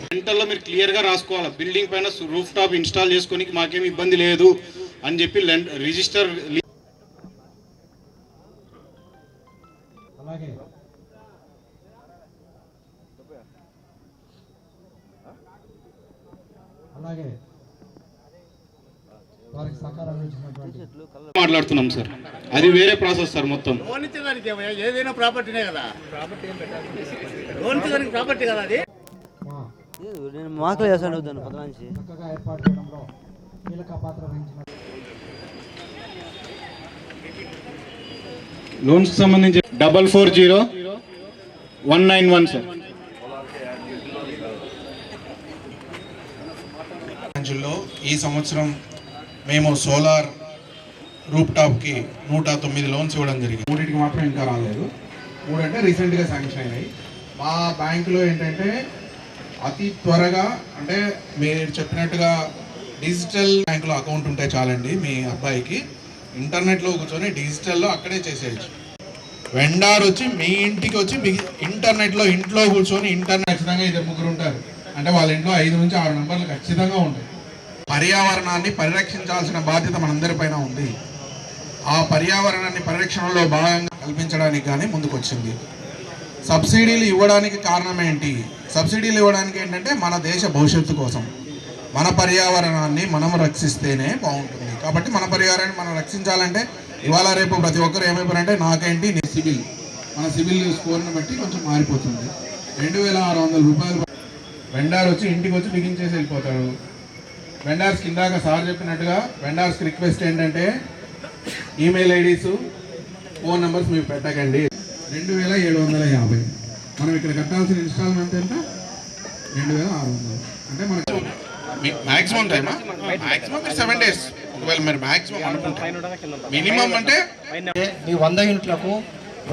సెంటర్లో మీరు క్లియర్గా రాసుకోవాలి. బిల్డింగ్ పైన రూఫ్ టాప్ ఇన్స్టాల్ చేసుకోనికి మాకేమి ఇబ్బంది లేదు అని చెప్పి రిజిస్టర్. అలాగే అలాగే వారికి సహకారం ఇచ్చినటువంటి మాట్లాడుతున్నాం సార్, అది వేరే ప్రాసెస్ సార్. మొత్తం లోన్ ఇచ్చేదానికి ఏదైనా ప్రాపర్టీనే కదా, లోన్ ఇచ్చేదానికి ప్రాపర్టీ కదా అది. నేను మాకు చేస్తాను చక్కగా ఏర్పాటు చేయడంలో కీలక పాత్ర వహించిన లోన్స్ సంబంధించి 440191 సార్. ఈ సంవత్సరం మేము సోలార్ రూప్ టాప్కి 109 లోన్స్ ఇవ్వడం జరిగింది. 3టికి మాత్రం ఇంకా రాలేదు. 3 అంటే రీసెంట్గా శాంక్షన్ అయినాయి. మా బ్యాంకులో ఏంటంటే అతి త్వరగా, అంటే మీరు చెప్పినట్టుగా డిజిటల్ బ్యాంకులో అకౌంట్ ఉంటే చాలండి. మీ అబ్బాయికి ఇంటర్నెట్లో కూర్చొని డిజిటల్లో అక్కడే చేసేయచ్చు. వెండార్ వచ్చి మీ ఇంటికి వచ్చి మీ ఇంట్లో కూర్చొని ఇంటర్నెట్ ఖచ్చితంగా 2-3 ఉంటారు అంటే వాళ్ళ ఇంట్లో 5 నుంచి 6 నెంబర్లు ఖచ్చితంగా ఉంటాయి. పర్యావరణాన్ని పరిరక్షించాల్సిన బాధ్యత మనందరిపైన ఉంది. ఆ పర్యావరణాన్ని పరిరక్షణలో భాగంగా కల్పించడానికి కానీ ముందుకు వచ్చింది. సబ్సిడీలు ఇవ్వడానికి కారణం ఏంటి? సబ్సిడీలు ఇవ్వడానికి ఏంటంటే మన దేశ భవిష్యత్తు కోసం, మన పర్యావరణాన్ని మనం రక్షిస్తేనే బాగుంటుంది. కాబట్టి మన పర్యావరణాన్ని మనం రక్షించాలంటే ఇవాళ రేపు ప్రతి ఒక్కరు ఏమైపోయారంటే నాకేంటి సిబిల్, మన సిబిల్ స్కోర్ని బట్టి కొంచెం మారిపోతుంది. 2600 రూపాయలు వెండార్ వచ్చి ఇంటికి వచ్చి బిగించేసి వెళ్ళిపోతాడు. వెండార్స్కి ఇందాక సార్ చెప్పినట్టుగా వెండార్స్కి రిక్వెస్ట్ ఏంటంటే ఈమెయిల్ ఐడీస్, ఫోన్ నెంబర్స్ మీరు పెట్టకండి. 2750. మనం ఇక్కడ కట్టాల్సిన ఇన్స్టాల్మెంట్ ఎంత? 2600. అంటే మనకు మ్యాక్సిమం టైమా? Maximum 7 days. ఒకవేళ మీరు మ్యాక్సిమం అనుకుంటే మినిమం అంటే మీ 100 యూనిట్లకు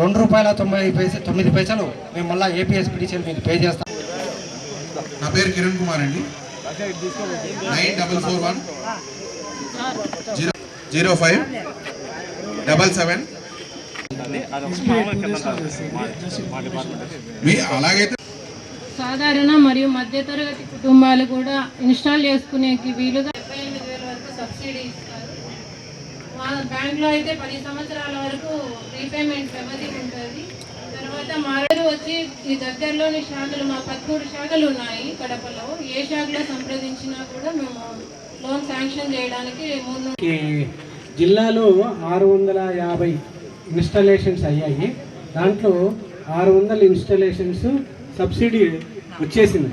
₹2.99 మేము మళ్ళీ ఏపీఎస్పీడీసీఎల్ మీకు పే చేస్తాం. నా పేరు కిరణ్ కుమార్ అండి. 94410577. అలాగైతే సాధారణ మరియు మధ్యతరగతి కుటుంబాలు కూడా ఇన్స్టాల్ చేసుకునేకి వీలుగా 78,000 వరకు సబ్సిడీ ఇస్తారు. మా బ్యాంక్లో అయితే 10 సంవత్సరాల వరకు రీపేమెంట్ వ్యవధి ఉంటుంది. తర్వాత మారేరు వచ్చి ఈ దగ్గరలోని శాఖలు, మా 13 శాఖలు ఉన్నాయి కడపలో. ఏ శాఖలో సంప్రదించినా కూడా మేము లోన్ శాంక్షన్ చేయడానికి ముందు. జిల్లాలో 650 ఇన్స్టాలేషన్స్ అయ్యాయి. దాంట్లో 600 ఇన్స్టాలేషన్స్ సబ్సిడీ వచ్చేసింది.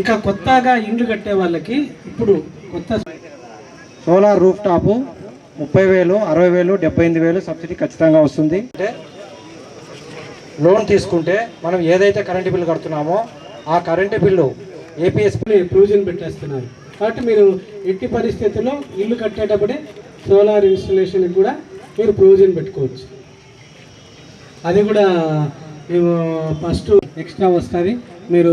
ఇంకా కొత్తగా ఇండ్లు కట్టే వాళ్ళకి ఇప్పుడు కొత్త సోలార్ రూఫ్ టాపు 30,000, 60,000, 78,000 సబ్సిడీ ఖచ్చితంగా వస్తుంది. అంటే లోన్ తీసుకుంటే మనం ఏదైతే కరెంటు బిల్లు కడుతున్నామో ఆ కరెంటు బిల్లు ఏపీఎస్పీ ప్రొవిజన్ పెట్టేస్తున్నారు. కాబట్టి మీరు ఎట్టి పరిస్థితుల్లో ఇల్లు కట్టేటప్పుడే సోలార్ ఇన్స్టలేషన్కి కూడా మీరు ప్రొవిజన్ పెట్టుకోవచ్చు. అది కూడా మేము ఫస్ట్ ఎక్స్ట్రా వస్తుంది, మీరు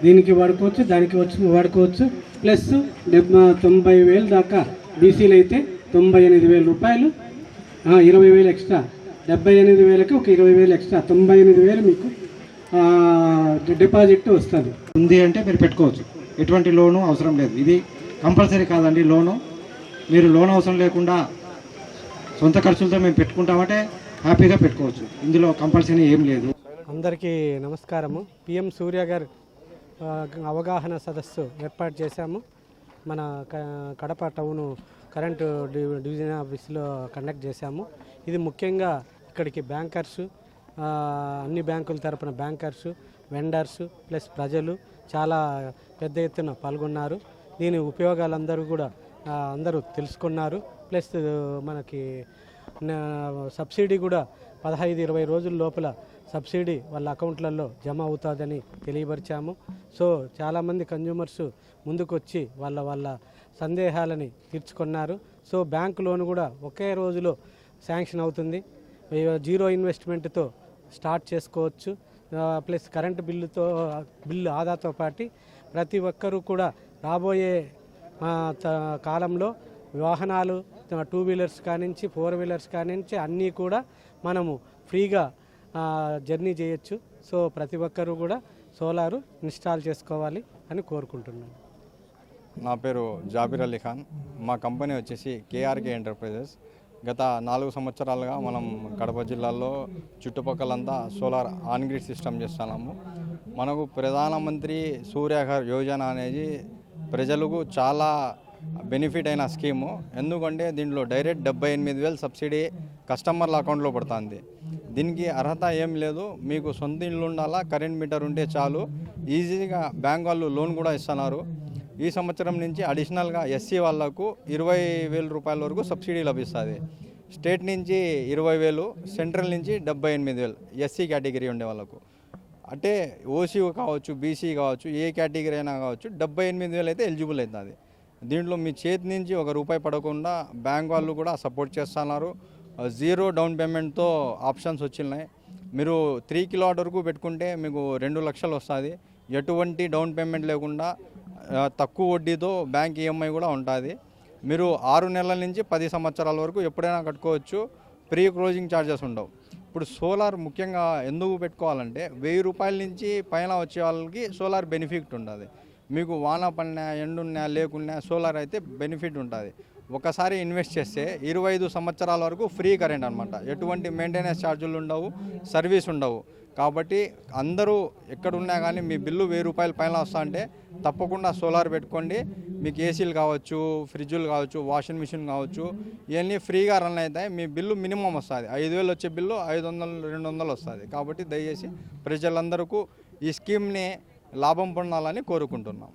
దీనికి వాడుకోవచ్చు, దానికి వాడుకోవచ్చు. ప్లస్ 90,000 దాకా బీసీలు అయితే 98,000 రూపాయలు, 20,000 ఎక్స్ట్రా. 78,000కి ఒక 20,000 ఎక్స్ట్రా, 98,000 మీకు డిపాజిట్ వస్తుంది. ఉంది అంటే మీరు పెట్టుకోవచ్చు, ఎటువంటి లోను అవసరం లేదు. ఇది కంపల్సరీ కాదండి లోను. మీరు లోన్ అవసరం లేకుండా సొంత ఖర్చులతో మేము పెట్టుకుంటామంటే హ్యాపీగా పెట్టుకోవచ్చు. ఇందులో కంపల్సరీ ఏం లేదు. అందరికీ నమస్కారము. పిఎం సూర్య గారు అవగాహన సదస్సు ఏర్పాటు చేశాము. మన కడప టౌను కరెంటు డివిజన్ ఆఫీస్లో కండక్ట్ చేశాము. ఇది ముఖ్యంగా ఇక్కడికి బ్యాంకర్సు, అన్ని బ్యాంకుల తరపున బ్యాంకర్సు, వెండర్సు ప్లస్ ప్రజలు చాలా పెద్ద ఎత్తున పాల్గొన్నారు. దీని ఉపయోగాలందరూ కూడా అందరూ తెలుసుకున్నారు. ప్లస్ మనకి సబ్సిడీ కూడా 15-20 రోజుల లోపల సబ్సిడీ వాళ్ళ అకౌంట్లలో జమ అవుతుందని తెలియపరిచాము. సో చాలామంది కన్జ్యూమర్స్ ముందుకొచ్చి వాళ్ళ సందేహాలని తీర్చుకున్నారు. సో బ్యాంకు లోన్ కూడా ఒకే రోజులో శాంక్షన్ అవుతుంది. 0 ఇన్వెస్ట్మెంట్తో స్టార్ట్ చేసుకోవచ్చు. ప్లస్ కరెంటు బిల్లు ఆదాతో పాటు ప్రతి ఒక్కరూ కూడా రాబోయే కాలంలో వాహనాలు 2 వీలర్స్ కానించి 4 వీలర్స్ కానించి అన్నీ కూడా మనము ఫ్రీగా జర్నీ చేయొచ్చు. సో ప్రతి ఒక్కరూ కూడా సోలారు ఇన్స్టాల్ చేసుకోవాలి అని కోరుకుంటున్నాను. నా పేరు జాబిర్ అలీ ఖాన్. మా కంపెనీ వచ్చేసి కేఆర్కే ఎంటర్ప్రైజెస్. గత 4 సంవత్సరాలుగా మనం కడప జిల్లాలో చుట్టుపక్కలంతా సోలార్ ఆన్ గ్రిడ్ సిస్టమ్ చేస్తున్నాము. మనకు ప్రధానమంత్రి సూర్యఘర్ యోజన అనేది ప్రజలకు చాలా బెనిఫిట్ అయిన స్కీము. ఎందుకంటే దీంట్లో డైరెక్ట్ 78,000 సబ్సిడీ కస్టమర్ల అకౌంట్లో పడుతుంది. దీనికి అర్హత ఏం లేదు, మీకు సొంత ఇల్లు ఉండాలా, కరెంట్ మీటర్ ఉంటే చాలు. ఈజీగా బ్యాంక్ వాళ్ళు లోన్ కూడా ఇస్తున్నారు. ఈ సంవత్సరం నుంచి అడిషనల్గా ఎస్సీ వాళ్ళకు 20,000 రూపాయల వరకు సబ్సిడీ లభిస్తుంది. స్టేట్ నుంచి 20,000, సెంట్రల్ నుంచి 78,000 ఎస్సీ కేటగిరీ ఉండే వాళ్ళకు. అంటే ఓసీ కావచ్చు, బీసీ కావచ్చు, ఏ కేటగిరీ అయినా కావచ్చు 78,000 అయితే ఎలిజిబుల్ అవుతుంది. దీంట్లో మీ చేతి నుంచి ₹1 పడకుండా బ్యాంక్ వాళ్ళు కూడా సపోర్ట్ చేస్తున్నారు. 0 డౌన్ పేమెంట్తో ఆప్షన్స్ వచ్చినాయి. మీరు 3 కిలోవాట్ వరకు పెట్టుకుంటే మీకు 2 లక్షలు వస్తుంది. ఎటువంటి డౌన్ పేమెంట్ లేకుండా తక్కువ వడ్డీతో బ్యాంక్ ఈఎంఐ కూడా ఉంటుంది. మీరు 6 నెలల నుంచి 10 సంవత్సరాల వరకు ఎప్పుడైనా కట్టుకోవచ్చు. ప్రీ క్లోజింగ్ ఛార్జెస్ ఉండవు. ఇప్పుడు సోలార్ ముఖ్యంగా ఎందుకు పెట్టుకోవాలంటే ₹1,000 నుంచి పైన వచ్చే వాళ్ళకి సోలార్ బెనిఫిట్ ఉంటుంది. మీకు వాన పడినా, ఎండున్నా, లేకున్నా సోలార్ అయితే బెనిఫిట్ ఉంటుంది. ఒకసారి ఇన్వెస్ట్ చేస్తే 25 సంవత్సరాల వరకు ఫ్రీ కరెంట్ అనమాట. ఎటువంటి మెయింటెనెన్స్ ఛార్జీలు ఉండవు, సర్వీస్ ఉండవు. కాబట్టి అందరూ ఎక్కడున్నా కానీ మీ బిల్లు ₹1,000 పైన వస్తా అంటే తప్పకుండా సోలార్ పెట్టుకోండి. మీకు ఏసీలు కావచ్చు, ఫ్రిడ్జులు కావచ్చు, వాషింగ్ మిషన్ కావచ్చు, ఇవన్నీ ఫ్రీగా రన్ అవుతాయి. మీ బిల్లు మినిమం వస్తుంది. 5,000 వచ్చే బిల్లు 500, 200 వస్తుంది. కాబట్టి దయచేసి ప్రజలందరికీ ఈ స్కీమ్ని లాభం పొందాలని కోరుకుంటున్నాం.